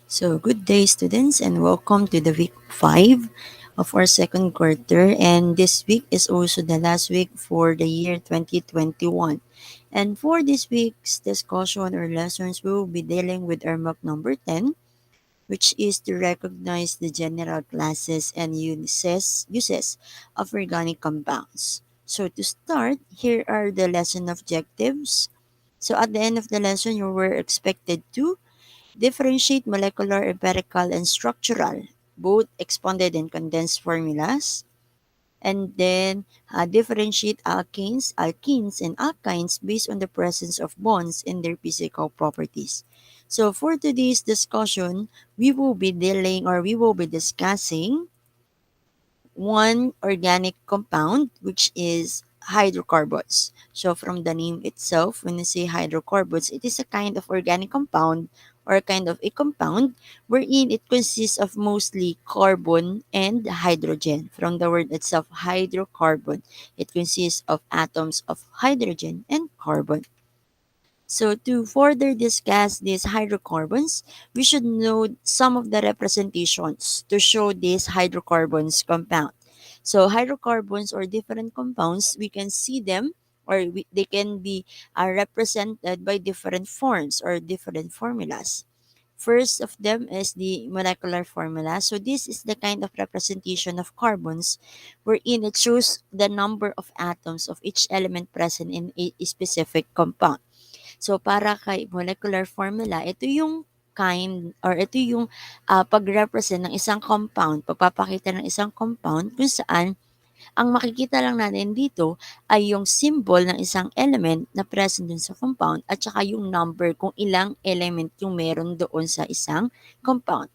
So, good day, students, and welcome to the week 5 of our second quarter. And this week is also the last week for the year 2021. And for this week's discussion or lessons, we will be dealing with our mock number 10, which is to recognize the general classes and uses of organic compounds. So, to start, here are the lesson objectives. So, at the end of the lesson, you were expected to differentiate molecular, empirical, and structural, both expanded and condensed formulas. And then differentiate alkenes, and alkynes based on the presence of bonds in their physical properties. So for today's discussion, we will be discussing one organic compound, which is hydrocarbons. So from the name itself, when you say hydrocarbons, it is a kind of organic compound or a kind of a compound wherein it consists of mostly carbon and hydrogen. From the word itself, hydrocarbon, it consists of atoms of hydrogen and carbon. So to further discuss these hydrocarbons, we should know some of the representations to show these hydrocarbons compound. So hydrocarbons or different compounds, we can see them they can be represented by different forms or different formulas. First of them is the molecular formula. So this is the kind of representation of carbons wherein it shows the number of atoms of each element present in a specific compound. So, para kay molecular formula, ito yung ito yung pag-represent ng isang compound, pagpapakita ng isang compound kung saan ang makikita lang natin dito ay yung symbol ng isang element na present dun sa compound at saka yung number kung ilang element yung meron doon sa isang compound.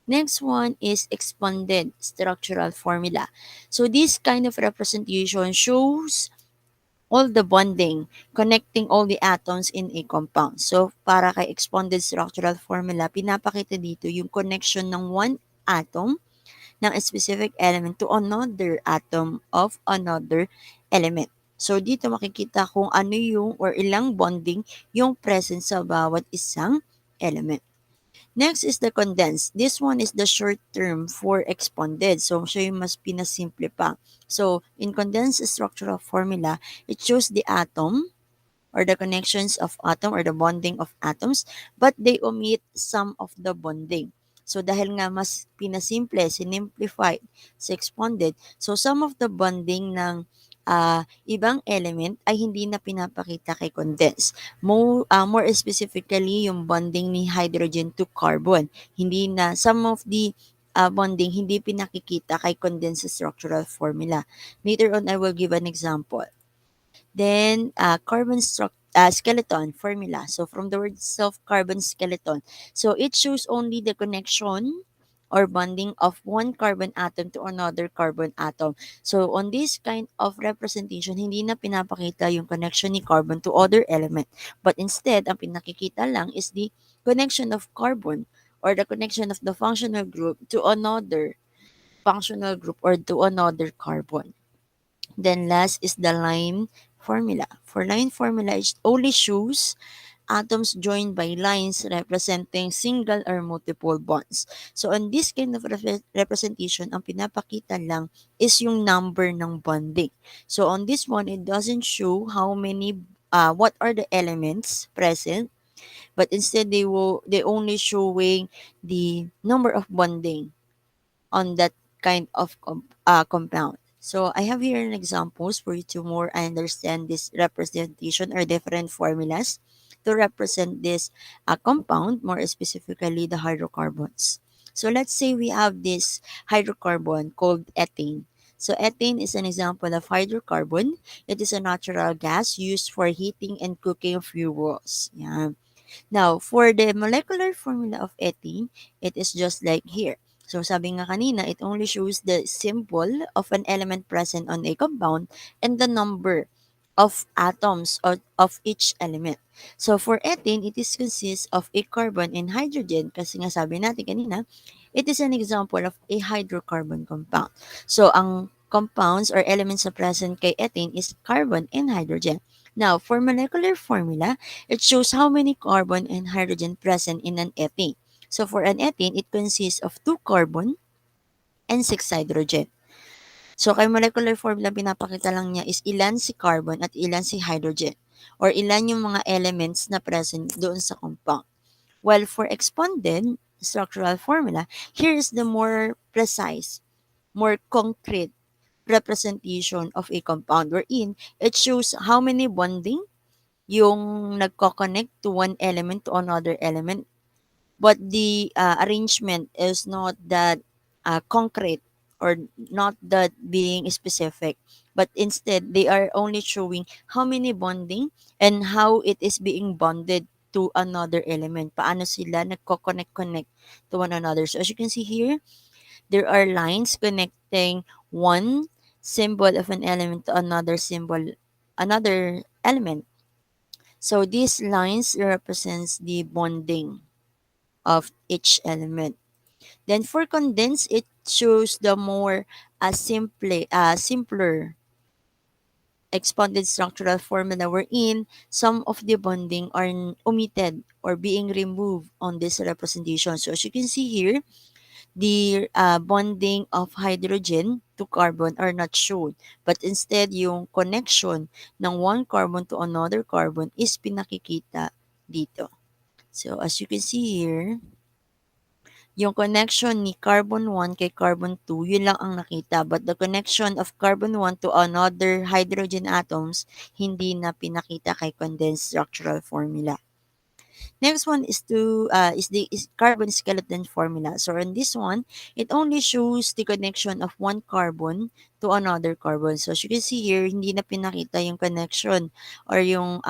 Next one is expanded structural formula. So this kind of representation shows all the bonding, connecting all the atoms in a compound. So, para kay expanded structural formula, pinapakita dito yung connection ng one atom ng a specific element to another atom of another element. So, dito makikita kung ano yung or ilang bonding yung present sa bawat isang element. Next is the condensed. This one is the short term for expanded. So, siya yung mas pinasimple pa. So, in condensed structural formula, it shows the atom or the connections of atom or the bonding of atoms, but they omit some of the bonding. So, dahil nga mas pinasimple, sinimplified, sa expanded, so some of the bonding ng ibang element ay hindi na pinapakita kay condense. More specifically, yung bonding ni hydrogen to carbon. Hindi na, some of the bonding hindi pinakikita kay condensed structural formula. Later on, I will give an example. Then, skeleton formula. So, from the word self, carbon skeleton. So, it shows only the connection or bonding of one carbon atom to another carbon atom. So, on this kind of representation, hindi na pinapakita yung connection ni carbon to other element. But instead, ang pinakikita lang is the connection of carbon or the connection of the functional group to another functional group or to another carbon. Then last is the line formula. For line formula, it only shows atoms joined by lines representing single or multiple bonds. So, on this kind of representation, ang pinapakita lang is yung number ng bonding. So, on this one, it doesn't show what are the elements present, but instead they only showing the number of bonding on that kind of compound. So I have here an examples for you to more understand this representation or different formulas to represent this compound, more specifically the hydrocarbons. So let's say we have this hydrocarbon called ethane. So ethane is an example of hydrocarbon. It is a natural gas used for heating and cooking fuels. Yeah. Now, for the molecular formula of ethene, it is just like here. So, sabi nga kanina, it only shows the symbol of an element present on a compound and the number of atoms of each element. So, for ethane, it is consists of a carbon and hydrogen. Kasi nga sabi natin kanina, it is an example of a hydrocarbon compound. So, ang compounds or elements na present kay ethane is carbon and hydrogen. Now, for molecular formula, it shows how many carbon and hydrogen present in an ethane. So for an ethene, it consists of 2 carbon and 6 hydrogen. So kay molecular formula, pinapakita lang niya is ilan si carbon at ilan si hydrogen or ilan yung mga elements na present doon sa compound. While for expanded structural formula, here is the more precise, more concrete representation of a compound wherein it shows how many bonding yung nagko-connect to one element to another element, but the arrangement is not that concrete or not that being specific, but instead they are only showing how many bonding and how it is being bonded to another element, paano sila nagko-connect to one another. So as you can see here, there are lines connecting one symbol of an element to another symbol, another element. So these lines represents the bonding of each element. Then for condensed, it shows the more simpler expanded structural formula wherein some of the bonding are omitted or being removed on this representation. So as you can see here, the bonding of hydrogen to carbon are not shown, but instead yung connection ng one carbon to another carbon is pinakikita dito. So as you can see here, yung connection ni carbon 1 kay carbon 2, yun lang ang nakita. But the connection of carbon 1 to another hydrogen atoms, hindi na pinakita kay condensed structural formula. Next one is the carbon skeleton formula. So in this one, it only shows the connection of one carbon to another carbon. So as you can see here, hindi na pinakita yung connection or yung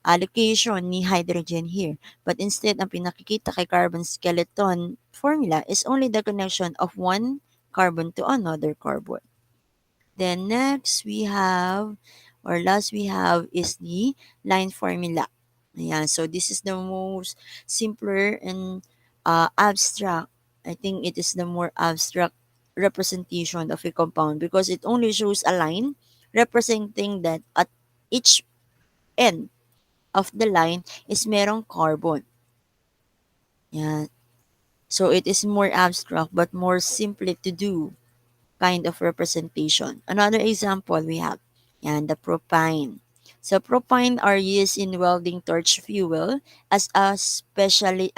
allocation ni hydrogen here. But instead, ang pinakikita kay carbon skeleton formula is only the connection of one carbon to another carbon. Then next we have, or last we have is the line formula. Ayan, so this is the most simpler and abstract. I think it is the more abstract representation of a compound because it only shows a line representing that at each end of the line is merong carbon. Yan. So it is more abstract but more simply to do kind of representation. Another example we have, yan, the propane. So propane are used in welding torch fuel as a specialty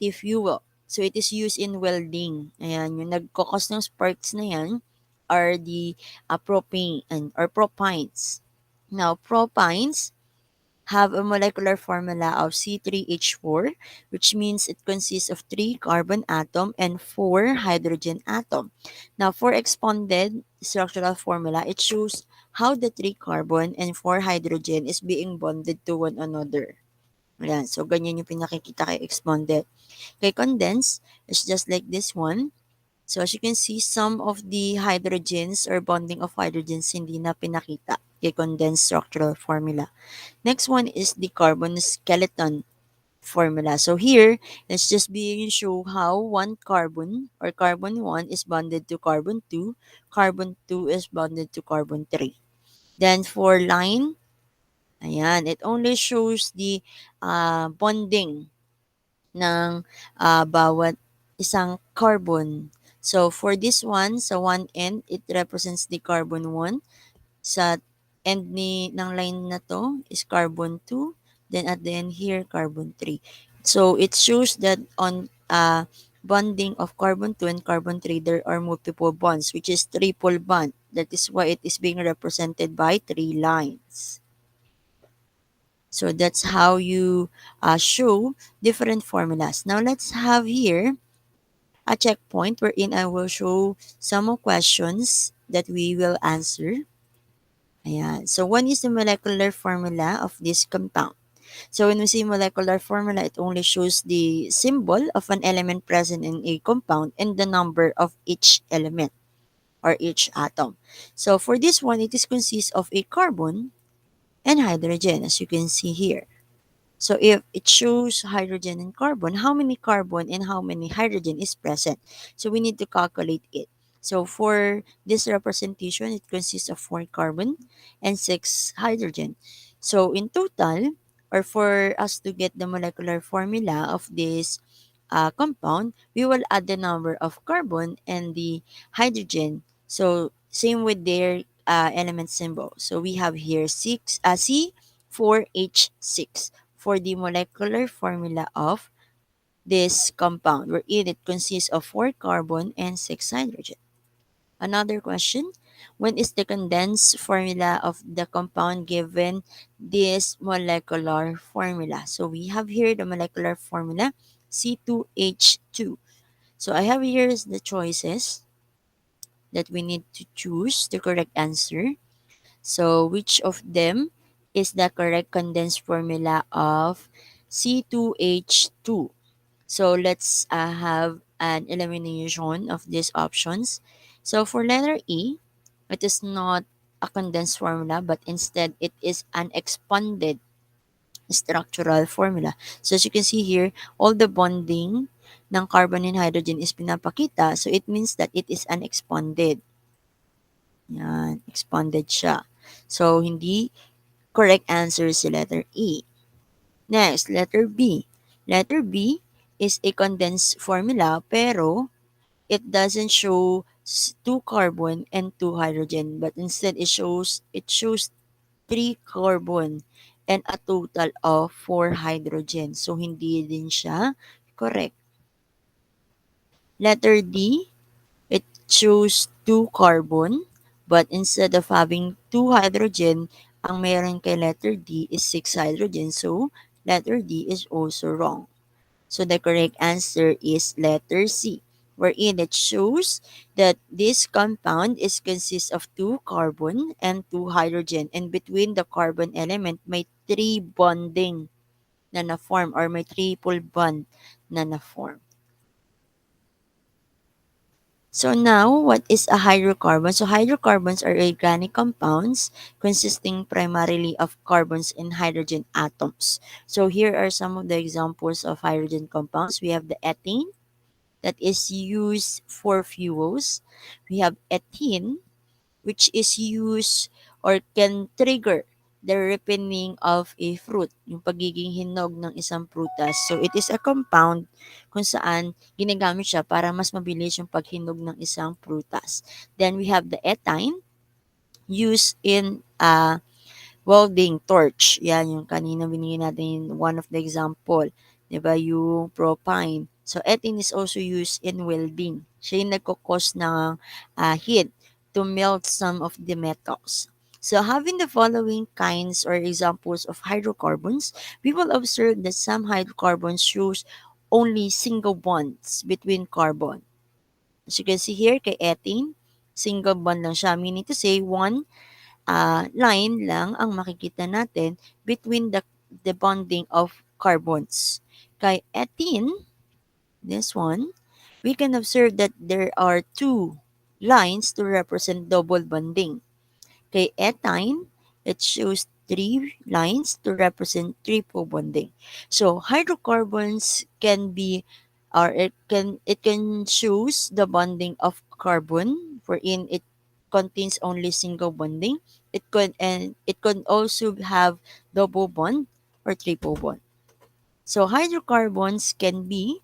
fuel. So it is used in welding. Ayan, yung nagkakos ng sparks na yan are the propane and or propines. Now propines have a molecular formula of C3H4, which means it consists of 3 carbon atom and 4 hydrogen atom. Now, for expanded structural formula, it shows how the 3 carbon and 4 hydrogen is being bonded to one another. Ayan, so ganyan yung pinakikita kay expanded. Kay condensed, it's just like this one. So as you can see, some of the hydrogens or bonding of hydrogens hindi na pinakita kay condensed structural formula. Next one is the carbon skeleton formula. So here, let's just being show how one carbon or carbon 1 is bonded to carbon 2, carbon 2 is bonded to carbon 3. Then for line, ayan, it only shows the bonding ng bawat isang carbon. So for this one, sa one end, it represents the carbon 1. Sa end ng line na to is carbon 2. Then at the end here, carbon 3. So it shows that on bonding of carbon 2 and carbon 3, there are multiple bonds, which is triple bond. That is why it is being represented by 3 lines. So that's how you show different formulas. Now let's have here a checkpoint wherein I will show some questions that we will answer. Ayan. So one is the molecular formula of this compound. So when we see molecular formula, it only shows the symbol of an element present in a compound and the number of each element or each atom. So for this one, it is consists of a carbon and hydrogen, as you can see here. So if it shows hydrogen and carbon, how many carbon and how many hydrogen is present? So we need to calculate it. So for this representation, it consists of 4 carbon and 6 hydrogen. So in total, or for us to get the molecular formula of this compound, we will add the number of carbon and the hydrogen. So same with their element symbol. So we have here C4H6 for the molecular formula of this compound, wherein it consists of 4 carbon and 6 hydrogen. Another question: when is the condensed formula of the compound given this molecular formula? So we have here the molecular formula C2H2. So I have here is the choices that we need to choose the correct answer. So which of them is the correct condensed formula of C2H2? So let's have an elimination of these options. So for letter E, it is not a condensed formula, but instead it is an expanded structural formula. So as you can see here, all the bonding ng carbon and hydrogen is pinapakita. So it means that it is an expanded. Yan, expanded siya. So hindi correct answer si letter E. Next, letter B. Letter B is a condensed formula pero it doesn't show two carbon and two hydrogen, but instead it shows three carbon and a total of four hydrogen. So hindi din siya correct. Letter D, it shows two carbon, but instead of having two hydrogen, ang meron kay letter D is six hydrogen. So letter D is also wrong. So the correct answer is letter C, wherein it shows that this compound is consists of two carbon and two hydrogen, and between the carbon element may three bonding na na-form, or may triple bond na na-form. So now, what is a hydrocarbon? So hydrocarbons are organic compounds consisting primarily of carbons and hydrogen atoms. So here are some of the examples of hydrogen compounds. We have the ethane, that is used for fuels. We have ethene, which is used or can trigger the ripening of a fruit, yung pagiging hinog ng isang prutas. So, it is a compound kung saan ginagamit siya para mas mabilis yung paghinog ng isang prutas. Then, we have the ethyne, used in welding torch. Yan, yung kanina binigyan natin one of the example. 'Di ba? Yung propane. So, ethane is also used in welding. Siya yung nagkakos ng heat to melt some of the metals. So, having the following kinds or examples of hydrocarbons, we will observe that some hydrocarbons shows only single bonds between carbon. As you can see here, kay ethane, single bond lang siya. Meaning to say, one line lang ang makikita natin between the bonding of carbons. Kay ethene, this one, we can observe that there are two lines to represent double bonding. Kay ethyne, it shows three lines to represent triple bonding. So hydrocarbons can be, or it can shows the bonding of carbon wherein it contains only single bonding. It could also have double bond or triple bond. So hydrocarbons can be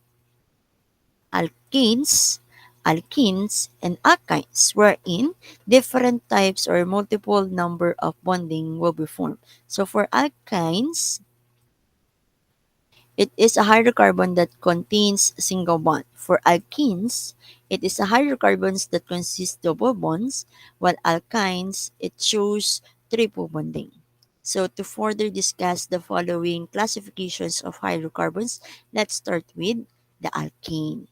alkanes, alkenes, and alkynes, wherein different types or multiple number of bonding will be formed. So for alkynes, it is a hydrocarbon that contains single bond. For alkenes, it is a hydrocarbons that consist double bonds, while alkynes, it shows triple bonding. So to further discuss the following classifications of hydrocarbons, let's start with the alkane.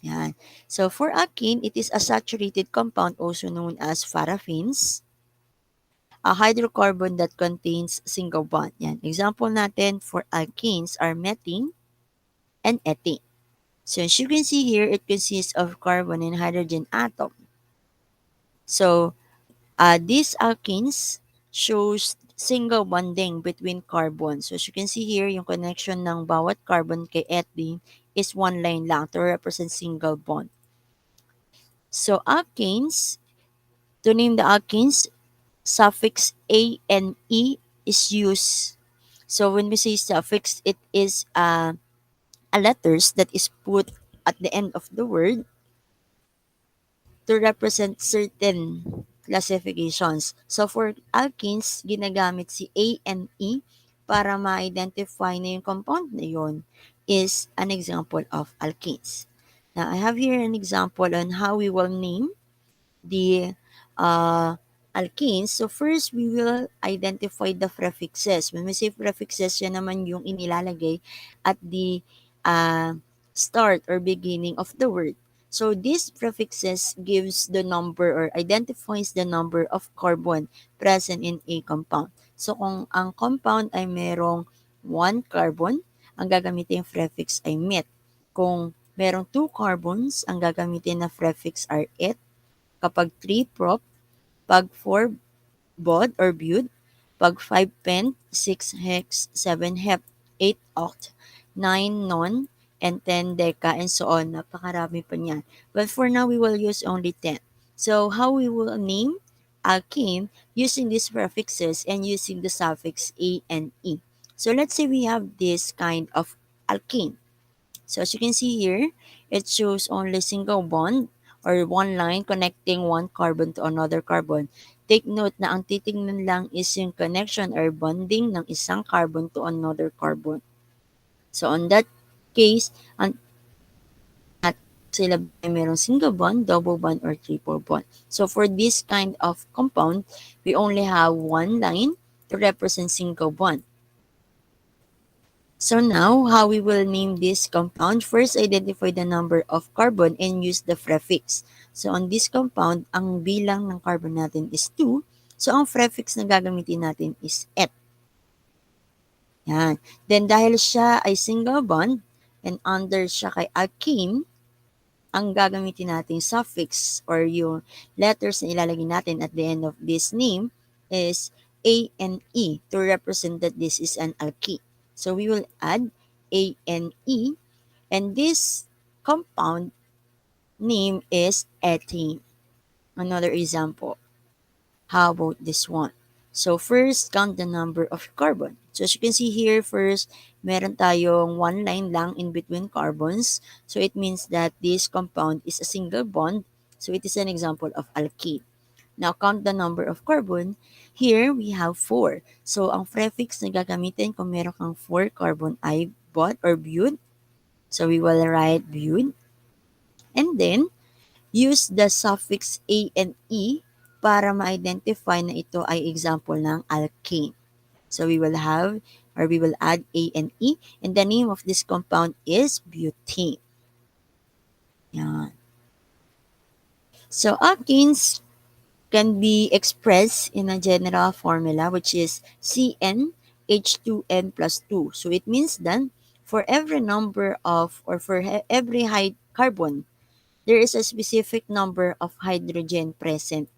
Yan. So for alkene, it is a saturated compound also known as paraffins, a hydrocarbon that contains single bond. Yan. Example natin for alkenes are methane and ethane. So as you can see here, it consists of carbon and hydrogen atom. So these alkenes shows single bonding between carbon. So as you can see here, yung connection ng bawat carbon kay ethene is one line lang to represent single bond. So alkanes, to name the alkanes, suffix A and E is used. So when we say suffix, it is a letters that is put at the end of the word to represent certain classifications. So for alkenes, ginamit si A and E para ma-identify na yung compound na yun is an example of alkenes. Now, I have here an example on how we will name the uh, alkenes. So first, we will identify the prefixes. When we say prefixes, yan naman yung inilalagay at the start or beginning of the word. So these prefixes gives the number or identifies the number of carbon present in a compound. So kung ang compound ay merong 1 carbon, ang gagamitin yung prefix ay met. Kung merong 2 carbons, ang gagamitin na prefix are et. Kapag 3 prop, pag 4 bod or bud, pag 5 pent, 6 hex, 7 hep, 8 oct, 9 non, and 10 deca, and so on. Napakarami pa niyan. But for now, we will use only 10. So how we will name alkene using these prefixes and using the suffix a and e. So let's say we have this kind of alkene. So as you can see here, it shows only single bond or one line connecting one carbon to another carbon. Take note na ang titingnan lang is yung connection or bonding ng isang carbon to another carbon. So on that case, ang at sila ay merong single bond, double bond, or triple bond. So for this kind of compound, we only have one line to represent single bond. So now, how we will name this compound? First, identify the number of carbon and use the prefix. So on this compound, ang bilang ng carbon natin is 2. So ang prefix na gagamitin natin is et. Yan. Then dahil siya ay single bond and under siya kay alkene, ang gagamitin nating suffix or yung letters na ilalagay natin at the end of this name is A and E to represent that this is an alkene. So we will add A and E, and this compound name is ethane. Another example. How about this one? So first, count the number of carbon. So as you can see here, first, meron tayong one line lang in between carbons. So it means that this compound is a single bond. So it is an example of alkene. Now, count the number of carbon. Here, we have 4. So, ang prefix na gagamitin kung meron kang 4 carbon ay bot or bud. So, we will write bud. And then, use the suffix A and E para ma-identify na ito ay example ng alkane. So, we will have or we will add A and E, and the name of this compound is butane. Yan. So, alkenes can be expressed in a general formula which is CnH2n plus 2. So it means that for every number of or for every carbon, there is a specific number of hydrogen present.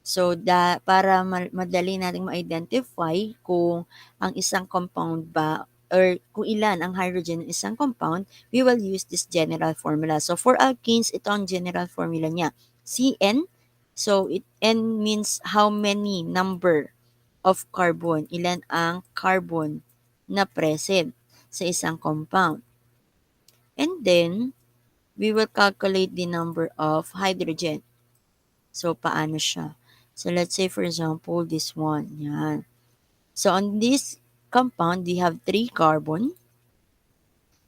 So para madali nating ma-identify kung ang isang compound ba or kung ilan ang hydrogen ng isang compound, we will use this general formula. So for alkenes, ito ang general formula niya. Cn, so N means how many number of carbon, ilan ang carbon na present sa isang compound. And then, we will calculate the number of hydrogen. So, paano siya? So, let's say for example, this one. Yan. So, on this compound, we have 3 carbon.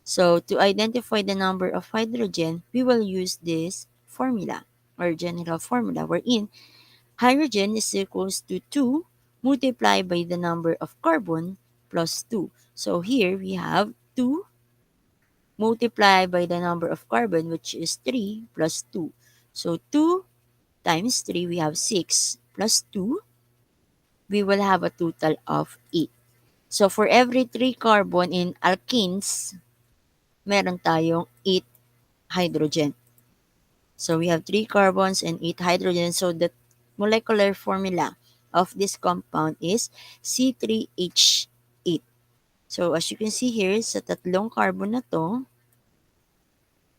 So, to identify the number of hydrogen, we will use this formula or general formula wherein hydrogen is equals to 2 multiplied by the number of carbon plus 2. So, here we have 2 multiplied by the number of carbon which is 3 plus 2. So, 2 times 3, we have 6 plus 2, we will have a total of 8. So, for every 3 carbon in alkenes, meron tayong 8 hydrogen. So, we have 3 carbons and 8 hydrogen. So, the molecular formula of this compound is C3H8. So, as you can see here, sa tatlong carbon na to,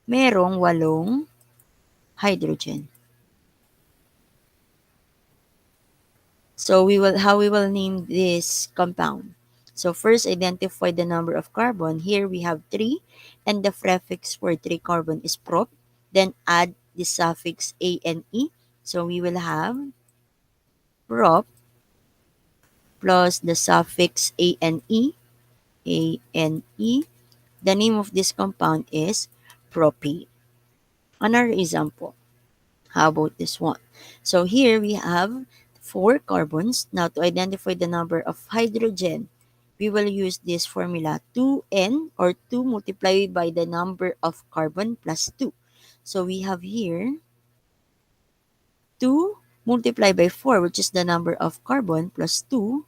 merong 8 hydrogen. So, how we will name this compound? So first, identify the number of carbon. Here we have 3, and the prefix for 3 carbon is prop. Then add the suffix ane. So we will have prop plus the suffix ane. The name of this compound is propane. Another example. How about this one? So here we have 4 carbons. Now to identify the number of hydrogen, we will use this formula 2n, or 2 multiplied by the number of carbon plus 2. So we have here 2 multiplied by 4, which is the number of carbon, plus 2,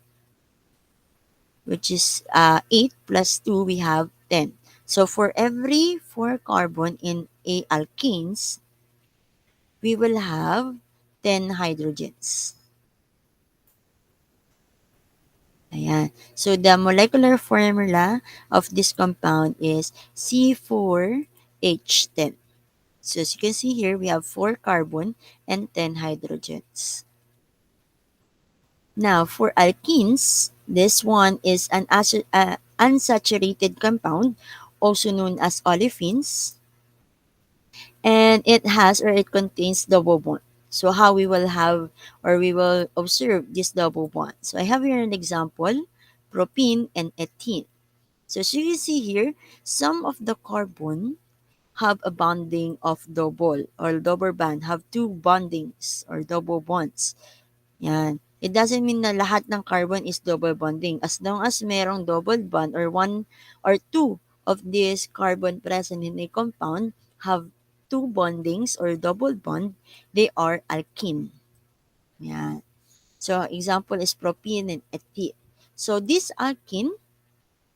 which is 8, plus 2, we have 10. So for every 4 carbon in a alkenes, we will have 10 hydrogens. Ayan. So the molecular formula of this compound is C4H10. So as you can see here, we have 4 carbon and 10 hydrogens. Now for alkenes, this one is an unsaturated compound, also known as olefins, and it contains double bond. So how we will have, or we will observe this double bond. So I have here an example, propene and ethene. So as you can see here, some of the carbon have a bonding of double, or double bond, have 2 bondings or double bonds. Yan. It doesn't mean na lahat ng carbon is double bonding. As long as merong double bond, or 1 or 2 of this carbon present in a compound have 2 bondings or double bond, they are alkene. Yan. So example is propene and ethene. So this alkene,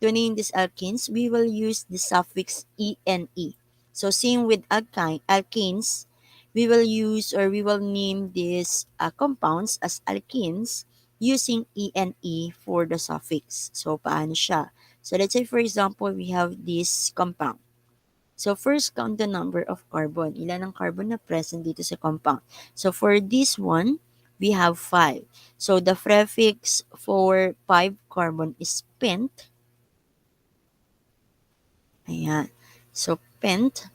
to name these alkenes, we will use the suffix ene. So same with alkanes, we will use, or we will name these compounds as alkenes using ene for the suffix. So paano siya? So let's say for example, we have this compound. So first, count the number of carbon. Ilan ang carbon na present dito sa compound? So for this one, we have 5. So the prefix for 5 carbon is pent. Ayan. So, pent.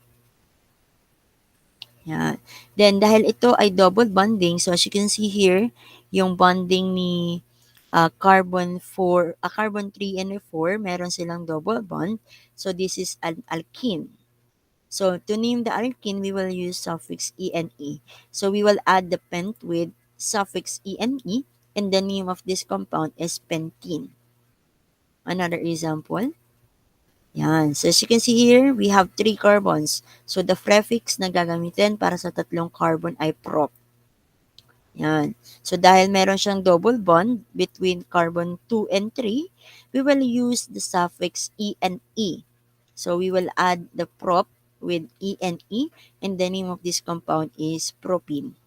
Ayan. Then, dahil ito ay double bonding, so as you can see here, yung bonding ni carbon 3 and 4, meron silang double bond. So, this is an alkene. So, to name the alkene, we will use suffix ene. So, we will add the pent with suffix ene, and the name of this compound is pentene. Another example. Yan. So, as you can see here, we have 3 carbons. So, the prefix na gagamitin para sa tatlong carbon ay prop. Yan. So, dahil meron siyang double bond between carbon 2 and 3, we will use the suffix ene. So, we will add the prop with ene, and the name of this compound is propene.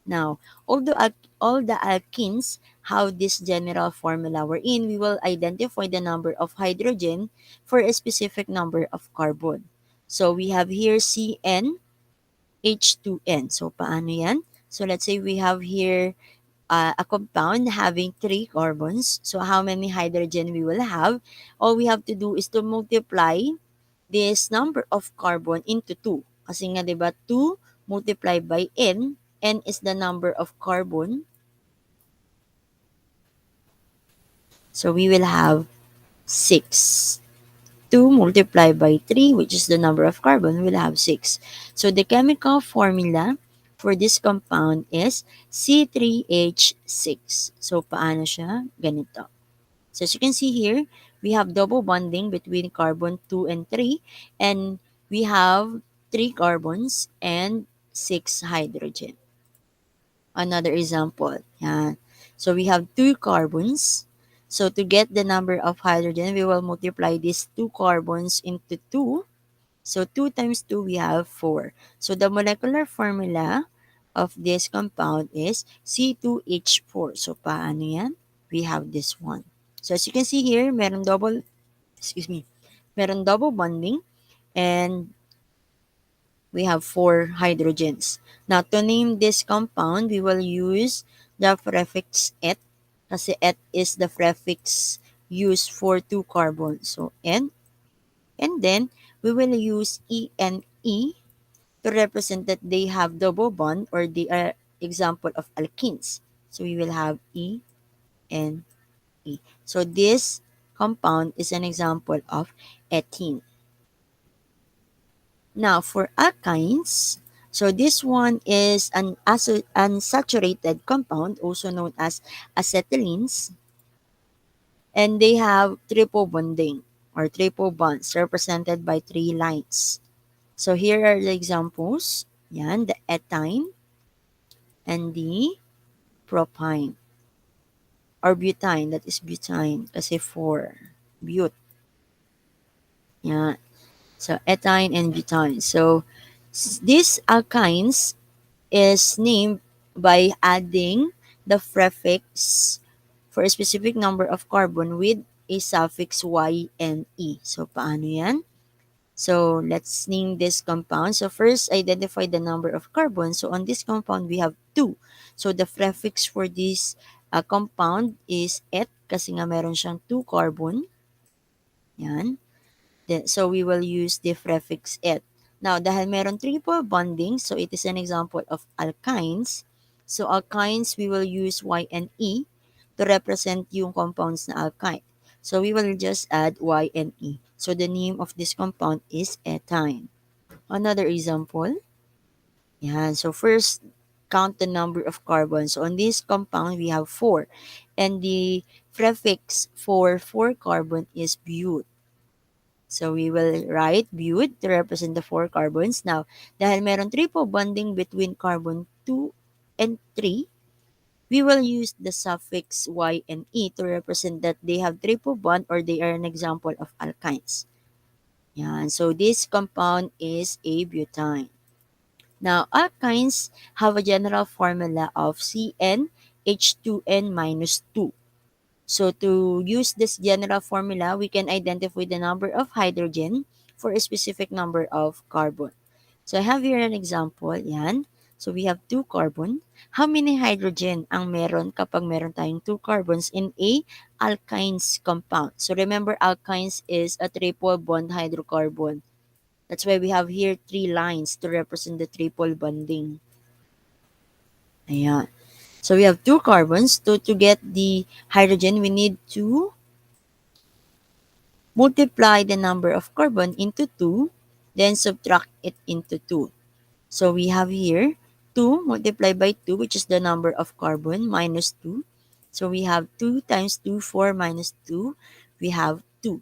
Now, although all the alkenes have this general formula wherein we will identify the number of hydrogen for a specific number of carbon. So, we have here CnH2n. So, paano yan? So, let's say we have here a compound having 3 carbons. So, how many hydrogen we will have? All we have to do is to multiply this number of carbon into 2. Kasi nga, di ba, 2 multiplied by n is the number of carbon. So we will have 6. 2 multiplied by 3, which is the number of carbon, we will have 6. So the chemical formula for this compound is C3H6. So paano siya? Ganito. So as you can see here, we have double bonding between carbon 2 and 3, and we have 3 carbons and 6 hydrogen. Another example. Yan. So we have 2 carbons. So to get the number of hydrogen, we will multiply these 2 carbons into 2. So 2 times 2, we have 4. So the molecular formula of this compound is C2H4. So paano yan? We have this one. So as you can see here, meron double bonding, and we have 4 hydrogens. Now, to name this compound, we will use the prefix et, kasi et is the prefix use for two carbons. So and then we will use E and E to represent that they have double bond or they are example of alkenes. So we will have E and E. So this compound is an example of ethene. Now for alkynes, so this one is an unsaturated compound, also known as acetylenes, and they have triple bonding or triple bonds represented by three lines. So here are the examples. Yan, the ethyne and the propine or butane. That is butane kasi 4. But. Yan. So ethyne and butane. So these alkynes is named by adding the prefix for a specific number of carbon with a suffix Y and E. So, paano yan? So, let's name this compound. So, first, identify the number of carbon. So, on this compound, we have 2. So, the prefix for this compound is et kasi nga meron siyang 2 carbon. Yan. So, we will use the prefix et. Now, dahil meron triple bonding, so it is an example of alkynes. So, alkynes, we will use Y and E to represent yung compounds na alkyne. So, we will just add Y and E. So, the name of this compound is ethyne. Another example. Yan. So, first, count the number of carbons. So, on this compound, we have 4. And the prefix for 4 carbon is but. So, we will write but to represent the 4 carbons. Now, dahil meron triple bonding between carbon 2 and 3, we will use the suffix Y and E to represent that they have triple bond or they are an example of alkynes. Yan. So, this compound is a butane. Now, alkynes have a general formula of CnH2n minus 2. So, to use this general formula, we can identify the number of hydrogen for a specific number of carbon. So, I have here an example. Yan. So, we have 2 carbon. How many hydrogen ang meron kapag meron tayong 2 carbons in a alkynes compound? So, remember, alkynes is a triple bond hydrocarbon. That's why we have here 3 lines to represent the triple bonding. Ayan. So, we have 2 carbons. To get the hydrogen, we need to multiply the number of carbon into 2, then subtract it into 2. So, we have here 2 multiplied by 2, which is the number of carbon, minus 2. So, we have 2 times 2, 4 minus 2, we have 2.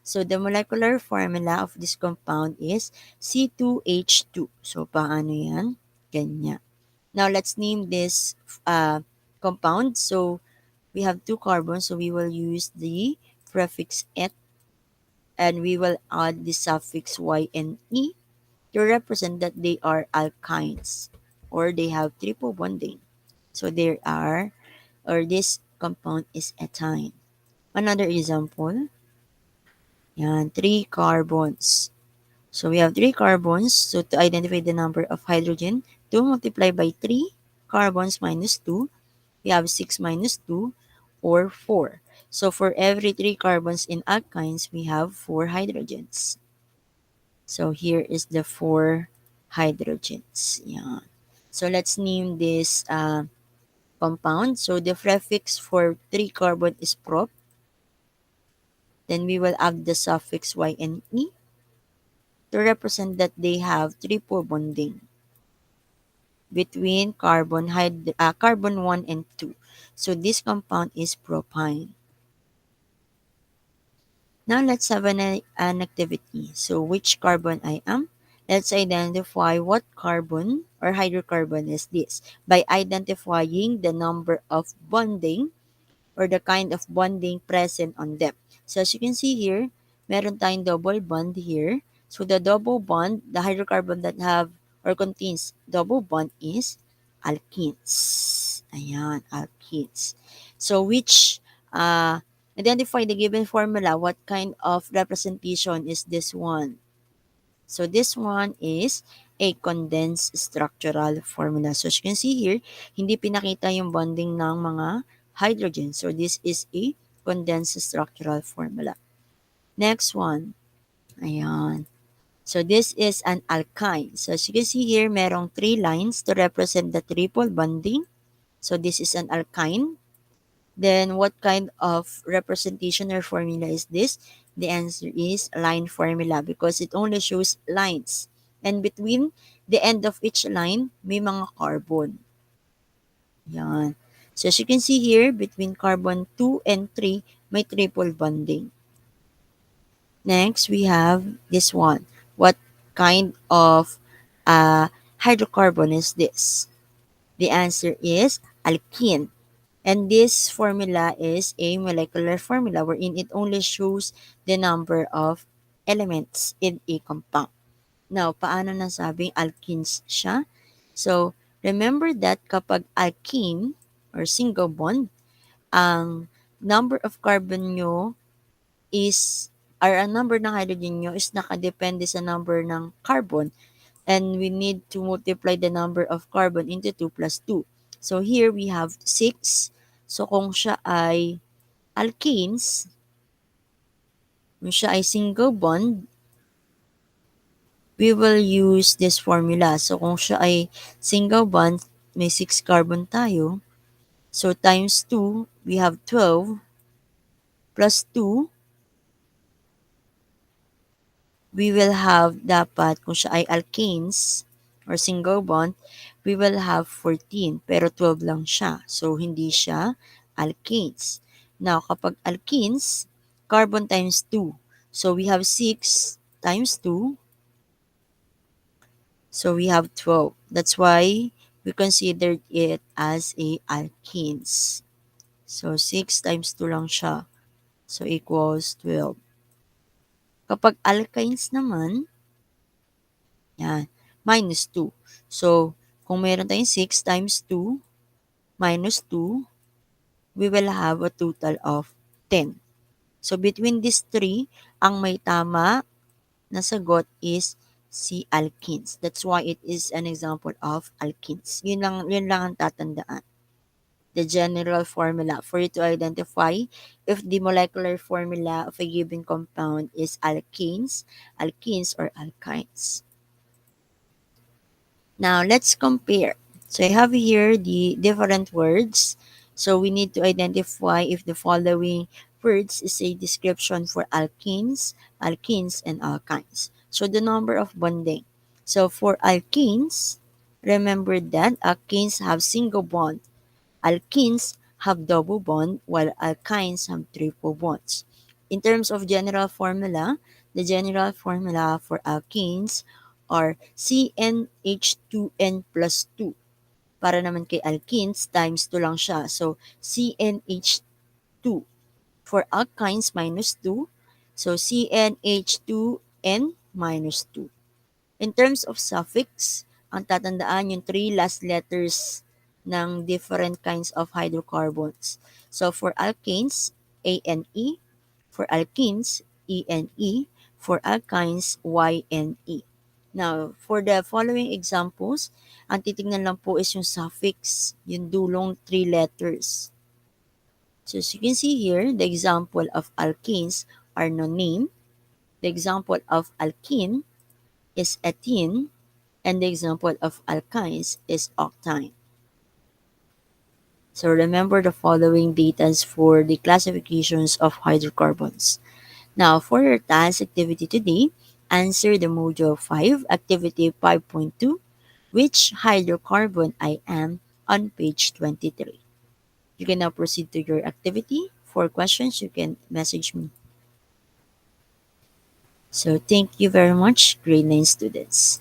So, the molecular formula of this compound is C2H2. So, paano yan? Ganyan. Now, let's name this compound. So, we have 2 carbons, so we will use the prefix et and we will add the suffix Y and E to represent that they are alkynes or they have triple bonding. So, this compound is ethyne. Another example, yan, 3 carbons. So, we have 3 carbons. So, to identify the number of hydrogen, 2 multiplied by 3 carbons minus 2, we have 6 minus 2 or 4. So, for every 3 carbons in alkynes, we have 4 hydrogens. So, here is the 4 hydrogens. Yeah. So, let's name this compound. So, the prefix for 3 carbon is prop. Then, we will add the suffix Y and E to represent that they have triple bonding between carbon 1 and 2. So, this compound is propane. Now, let's have an activity. So, which carbon I am? Let's identify what carbon or hydrocarbon is this by identifying the number of bonding or the kind of bonding present on them. So, as you can see here, meron tayong double bond here. So, the double bond, the hydrocarbon that have or contains double bond is alkenes. Ayan, alkenes. So, which identify the given formula, what kind of representation is this one? So, this one is a condensed structural formula. So, as you can see here, hindi pinakita yung bonding ng mga hydrogen. So, this is a condensed structural formula. Next one. Ayan. So this is an alkyne. So as you can see here, merong three lines to represent the triple bonding. So this is an alkyne. Then what kind of representation or formula is this? The answer is line formula because it only shows lines. And between the end of each line, may mga carbon. Yan. So as you can see here, between carbon 2 and 3, may triple bonding. Next, we have this one. What kind of hydrocarbon is this? The answer is alkene. And this formula is a molecular formula wherein it only shows the number of elements in a compound. Now, paano nasabing alkenes siya? So, remember that kapag alkene or single bond, ang number of carbon nyo is or ang number ng hydrogen nyo is nakadepende sa number ng carbon, and we need to multiply the number of carbon into 2 plus 2. So here we have 6. So kung siya ay alkanes, kung siya ay single bond, we will use this formula. So kung siya ay single bond, may 6 carbon tayo. So times 2, we have 12 plus 2, we will have dapat kung siya ay alkanes or single bond, we will have 14 pero 12 lang siya. So hindi siya alkanes. Now kapag alkenes, carbon times 2. So we have 6 times 2. So we have 12. That's why we considered it as a alkenes. So 6 times 2 lang siya. So equals 12. Kapag alkynes naman, yan, minus 2. So, kung meron tayong 6 times 2 minus 2, we will have a total of 10. So, between these three, ang may tama na sagot is si alkenes. That's why it is an example of alkenes. Yun lang ang tatandaan. The general formula for you to identify if the molecular formula of a given compound is alkanes, alkenes, or alkynes. Now, let's compare. So, I have here the different words. So, we need to identify if the following words is a description for alkenes, alkenes, and alkynes. So, the number of bonding. So, for alkenes, remember that alkenes have single bond. Alkenes have double bond, while alkynes have triple bonds. In terms of general formula, the general formula for alkenes are CnH2n plus 2. Para naman kay alkenes, times 2 lang siya. So, CnH2. For alkynes, minus 2. So, CnH2n minus 2. In terms of suffix, ang tatandaan yung 3 last letters ng different kinds of hydrocarbons. So, for alkanes, ANE. For alkenes, ENE. For alkynes, YNE. Now, for the following examples, ang titignan lang po is yung suffix, yung dulong 3 letters. So, as you can see here, the example of alkenes are nonane. The example of alkene is ethene, and the example of alkynes is octane. So remember the following data for the classifications of hydrocarbons. Now, for your task activity today, answer the module 5, activity 5.2, which hydrocarbon I am, on page 23. You can now proceed to your activity. For questions, you can message me. So thank you very much, grade 9 students.